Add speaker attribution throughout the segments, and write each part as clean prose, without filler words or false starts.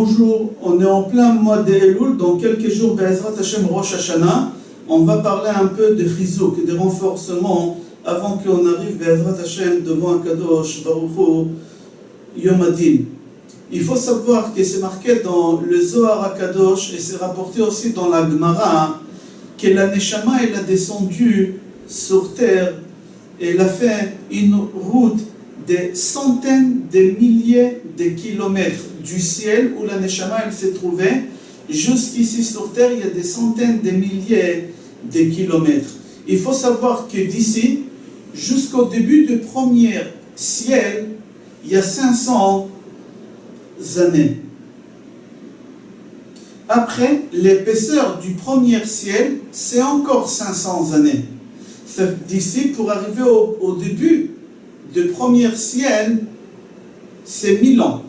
Speaker 1: Bonjour, on est en plein mois d'Elul, dans quelques jours, Be'ezrat Hashem Rosh Hashanah, on va parler un peu de chizouk, de renforcement, avant qu'on arrive, Be'ezrat Hashem, devant un Kadosh, Baruch Hu, Yom Adin. Il faut savoir que c'est marqué dans le Zohar HaKadosh, et c'est rapporté aussi dans la Gemara, que la Neshama, elle a descendu sur terre, et elle a fait une route des centaines de milliers de kilomètres du ciel où la Neshama elle s'est trouvée, jusqu'ici sur terre, il y a des centaines de milliers de kilomètres. Il faut savoir que d'ici jusqu'au début du premier ciel, il y a 500 années. Après, l'épaisseur du premier ciel, c'est encore 500 années. D'ici, pour arriver au début du premier ciel, c'est 1000 ans.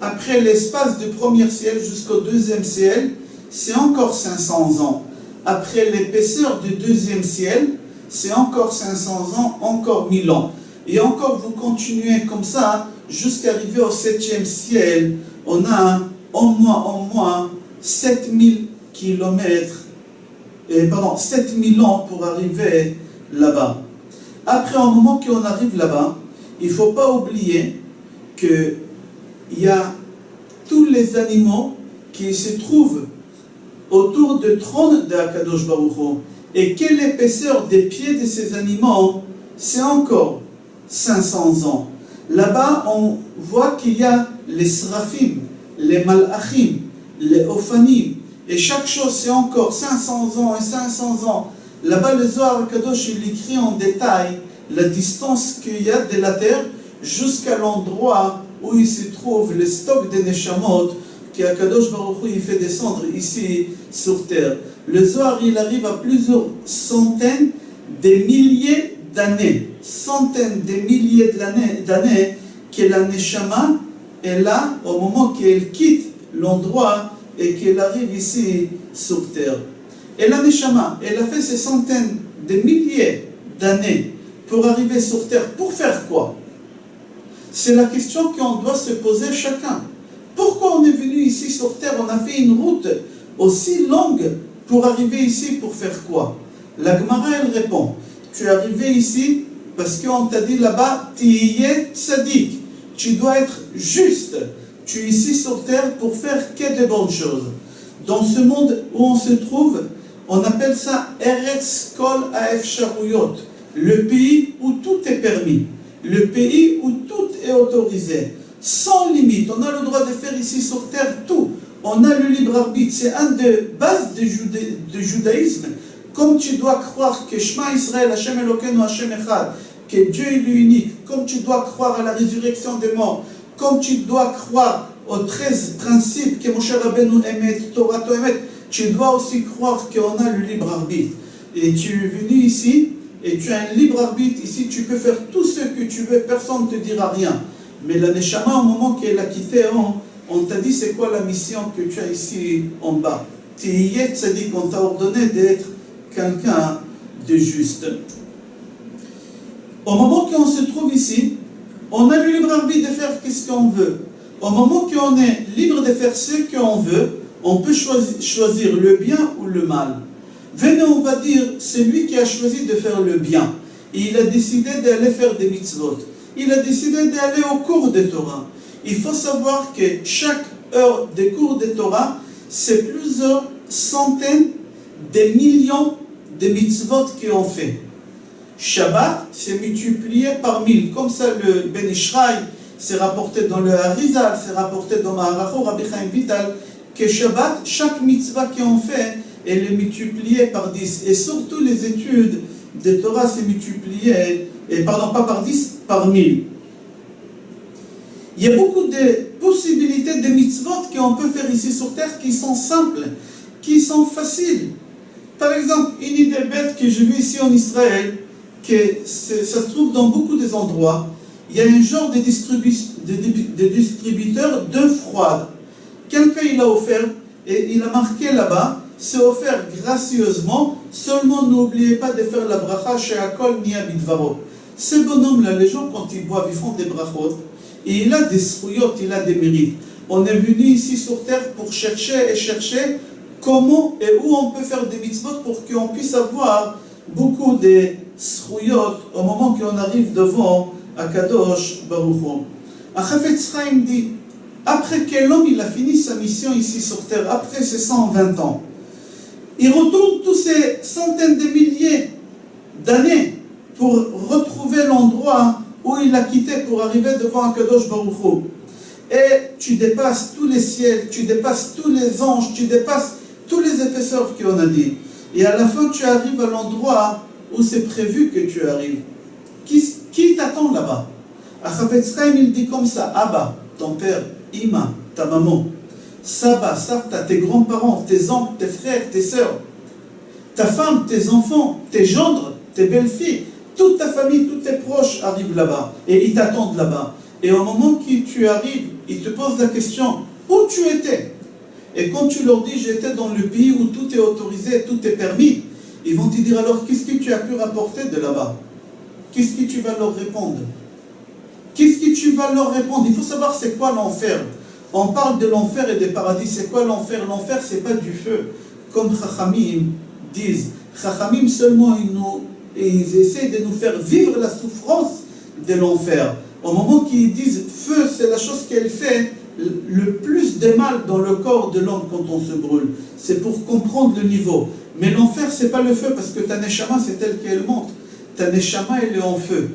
Speaker 1: Après l'espace du premier ciel jusqu'au deuxième ciel, c'est encore 500 ans. Après l'épaisseur du deuxième ciel, c'est encore 500 ans, encore 1000 ans. Et encore, vous continuez comme ça, jusqu'à arriver au septième ciel, on a au moins 7000 kilomètres, 7000 ans pour arriver là-bas. Après, au moment qu'on arrive là-bas, il ne faut pas oublier qu'il y a tous les animaux qui se trouvent autour du trône de Akadosh Baruch Hu. Et quelle épaisseur des pieds de ces animaux, c'est encore 500 ans. Là-bas, on voit qu'il y a les srafim, les malachim, les ophanim, et chaque chose c'est encore 500 ans et 500 ans. Là-bas, le Zohar HaKadosh, il écrit en détail la distance qu'il y a de la terre jusqu'à l'endroit où il se trouve le stock des Neshamot qu'Akadosh Baruch Hu il fait descendre ici sur terre. Le Zohar, il arrive à plusieurs centaines de milliers d'années. Centaines de milliers d'années que la Neshama est là au moment qu'elle quitte l'endroit et qu'elle arrive ici sur terre. Et la Neshama, elle a fait ces centaines de milliers d'années pour arriver sur terre. Pour faire quoi? C'est la question qu'on doit se poser chacun. Pourquoi on est venu ici sur terre? On a fait une route aussi longue pour arriver ici pour faire quoi? La Gemara, elle répond, tu es arrivé ici parce qu'on t'a dit là-bas, Tiyeh Tzadik, tu dois être juste. Tu es ici sur terre pour faire que de bonnes choses. Dans ce monde où on se trouve, on appelle ça Eretz Kol Haefsharuyot, le pays où tout est permis, le pays où tout est autorisé, sans limite. On a le droit de faire ici sur terre tout. On a le libre arbitre, c'est un des bases du judaïsme. Comme tu dois croire que Shema Israël, Hashem Elokeinu, Hashem Echad, que Dieu est l'unique, comme tu dois croire à la résurrection des morts, comme tu dois croire aux 13 principes que Moshe Rabbeinu émet, Torah émet, tu dois aussi croire qu'on a le libre arbitre. Et tu es venu ici, et tu as un libre arbitre. Ici, tu peux faire tout ce que tu veux, personne ne te dira rien. Mais la Neshama, au moment qu'elle a quitté, on t'a dit c'est quoi la mission que tu as ici en bas. Tiyeh Tzadik, on t'a ordonné d'être quelqu'un de juste. Au moment qu'on se trouve ici, on a le libre arbitre de faire ce qu'on veut. Au moment qu'on est libre de faire ce qu'on veut, on peut choisir le bien ou le mal. Venez, on va dire, c'est lui qui a choisi de faire le bien. Et il a décidé d'aller faire des mitzvot. Il a décidé d'aller au cours de Torah. Il faut savoir que chaque heure de cours de Torah, c'est plusieurs centaines de millions de mitzvot qu'on fait. Shabbat, c'est multiplié par 1000. Comme ça, le Ben Ishraï, c'est rapporté dans le Harizal, c'est rapporté dans Maharacho, Rabbi Chaim Vital, que Shabbat, chaque mitzvah qu'on fait, elle est multipliée par 10. Et surtout les études de Torah, c'est multiplié, pas par 10, par 1000. Il y a beaucoup de possibilités de mitzvot qu'on peut faire ici sur terre qui sont simples, qui sont faciles. Par exemple, une idée bête que j'ai vue ici en Israël, que ça se trouve dans beaucoup des endroits, il y a un genre de distributeur d'eau froide. Quelqu'un il a offert, et il a marqué là-bas, c'est offert gracieusement, seulement n'oubliez pas de faire la bracha chez Akol Nia Bidvaro. Ce bonhomme-là, les gens quand ils boivent, ils font des brachot, et il a des srouyot, il a des mérites. On est venu ici sur terre pour chercher et chercher comment et où on peut faire des mitzvot pour qu'on puisse avoir beaucoup de zchuyot au moment qu'on arrive devant Akadosh Baruch Hu. Chafetz Chaim dit, après que l'homme il a fini sa mission ici sur terre, après ses 120 ans, il retourne tous ces centaines de milliers d'années pour retrouver l'endroit où il a quitté pour arriver devant Akadosh Baruch Hu. Et tu dépasses tous les ciels, tu dépasses tous les anges, tu dépasses tous les épaisseurs qu'on a dit. Et à la fin, tu arrives à l'endroit où c'est prévu que tu arrives. Qui t'attend là-bas? Chafetz Chaim, il dit comme ça, Abba, ton père, Ima, ta maman, Saba, Sarta, tes grands-parents, tes oncles, tes frères, tes sœurs, ta femme, tes enfants, tes gendres, tes belles-filles, toute ta famille, tous tes proches arrivent là-bas et ils t'attendent là-bas. Et au moment où tu arrives, ils te posent la question, où tu étais? Et quand tu leur dis, j'étais dans le pays où tout est autorisé, tout est permis, ils vont te dire, alors qu'est-ce que tu as pu rapporter de là-bas? Qu'est-ce que tu vas leur répondre? Qu'est-ce que tu vas leur répondre? Il faut savoir c'est quoi l'enfer. On parle de l'enfer et des paradis. C'est quoi l'enfer? L'enfer, c'est pas du feu. Comme Chachamim disent. Chachamim seulement, ils essaient de nous faire vivre la souffrance de l'enfer. Au moment qu'ils disent feu, c'est la chose qu'elle fait le plus de mal dans le corps de l'homme quand on se brûle. C'est pour comprendre le niveau. Mais l'enfer, c'est pas le feu, parce que ta neshama, c'est telle qu'elle monte. Ta neshama, elle est en feu.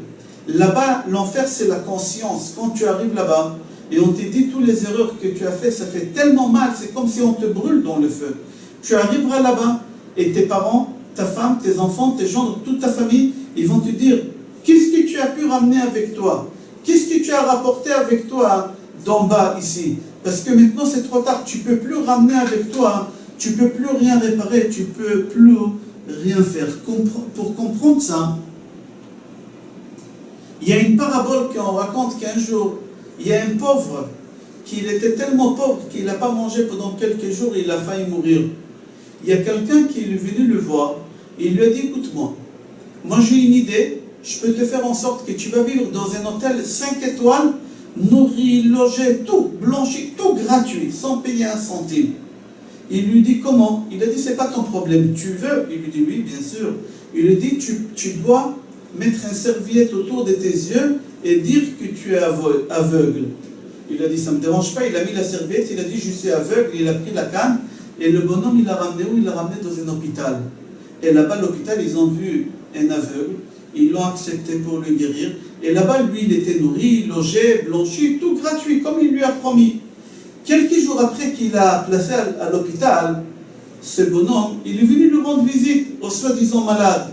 Speaker 1: Là-bas, l'enfer, c'est la conscience. Quand tu arrives là-bas, et on te dit toutes les erreurs que tu as fait, ça fait tellement mal, c'est comme si on te brûle dans le feu. Tu arriveras là-bas, et tes parents, ta femme, tes enfants, tes gendres, toute ta famille, ils vont te dire, qu'est-ce que tu as pu ramener avec toi? Qu'est-ce que tu as rapporté avec toi d'en bas ici? Parce que maintenant, c'est trop tard, tu ne peux plus ramener avec toi, tu ne peux plus rien réparer, tu ne peux plus rien faire. Pour comprendre ça, il y a une parabole qu'on raconte qu'un jour, il y a un pauvre qui était tellement pauvre qu'il n'a pas mangé pendant quelques jours et il a failli mourir. Il y a quelqu'un qui est venu le voir et il lui a dit, écoute-moi, moi j'ai une idée, je peux te faire en sorte que tu vas vivre dans un hôtel 5 étoiles, nourri, logé, tout, blanchi, tout gratuit, sans payer un centime. Il lui dit comment? Il a dit, c'est pas ton problème, tu veux? Il lui dit, oui, bien sûr. Il lui dit, tu dois mettre une serviette autour de tes yeux et dire que tu es aveugle. Il a dit, ça ne me dérange pas, il a mis la serviette, il a dit, je suis aveugle, il a pris la canne, et le bonhomme, il l'a ramené où? Il l'a ramené dans un hôpital. Et là-bas, à l'hôpital, ils ont vu un aveugle, ils l'ont accepté pour le guérir, et là-bas, lui, il était nourri, logé, blanchi, tout gratuit, comme il lui a promis. Quelques jours après qu'il a placé à l'hôpital, ce bonhomme, il est venu lui rendre visite au soi-disant malade.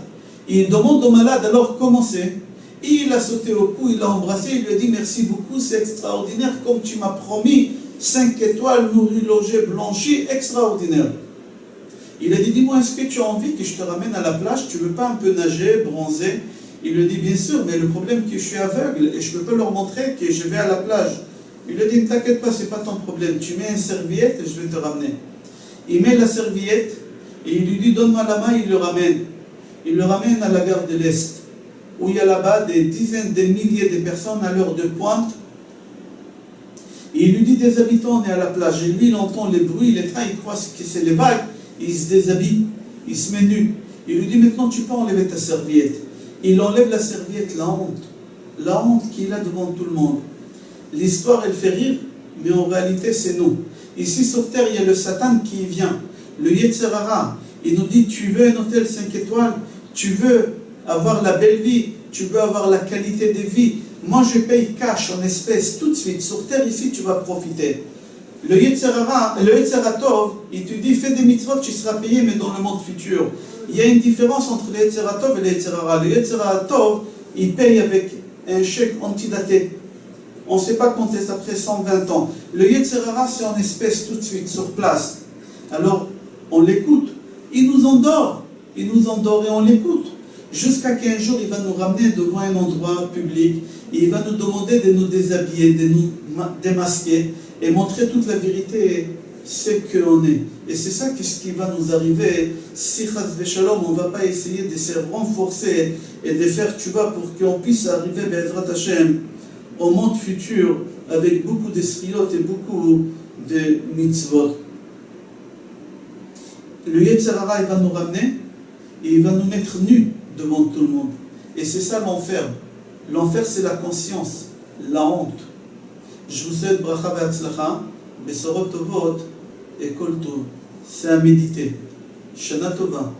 Speaker 1: Il demande au malade alors comment c'est. Il a sauté au cou, il l'a embrassé, il lui a dit merci beaucoup, c'est extraordinaire, comme tu m'as promis, 5 étoiles, nourri, logé, blanchi, extraordinaire. Il a dit, dis-moi, est-ce que tu as envie que je te ramène à la plage? Tu ne veux pas un peu nager, bronzer? Il lui dit, bien sûr, mais le problème c'est que je suis aveugle et je ne peux pas leur montrer que je vais à la plage. Il lui dit, ne t'inquiète pas, ce n'est pas ton problème, tu mets une serviette et je vais te ramener. Il met la serviette et il lui dit, donne-moi la main, il le ramène. Il le ramène à la gare de l'Est, où il y a là-bas des dizaines de milliers de personnes à l'heure de pointe. Et il lui dit, des habitants, on est à la plage. Et lui, il entend les bruits, les trains, il croit que c'est les vagues. Il se déshabille, il se met nu. Il lui dit, maintenant tu peux enlever ta serviette. Il enlève la serviette, la honte qu'il a devant tout le monde. L'histoire, elle fait rire, mais en réalité, c'est nous. Ici sur terre, il y a le Satan qui vient, le Yetzer Hara. Il nous dit, tu veux un hôtel 5 étoiles, tu veux avoir la belle vie, tu veux avoir la qualité de vie. Moi, je paye cash, en espèces, tout de suite. Sur terre, ici, tu vas profiter. Le Yetzer Hara, le Yetzer Tov, il te dit, fais des mitzvot, tu seras payé, mais dans le monde futur. Il y a une différence entre le Yetzer Tov et le Yetzer Hara. Le Yetzer Tov, il paye avec un chèque antidaté. On ne sait pas quand est-ce après 120 ans. Le Yetzer Hara, c'est en espèces tout de suite, sur place. Alors, on l'écoute. Il nous endort et on l'écoute. Jusqu'à qu'un jour, il va nous ramener devant un endroit public et il va nous demander de nous déshabiller, de nous démasquer et montrer toute la vérité, ce qu'on est. Et c'est ça ce qui va nous arriver. Si Chas Veshalom, on ne va pas essayer de se renforcer et de faire tuba pour qu'on puisse arriver, Be'ezrat Hashem, au monde futur avec beaucoup de sriot et beaucoup de mitzvot. Le Yetzer Hara, il va nous ramener et il va nous mettre nus devant tout le monde. Et c'est ça l'enfer. L'enfer, c'est la conscience, la honte. Je vous souhaite bracha ve'atzlacha, besorot tovot et kol tov. C'est à méditer. Shana tova.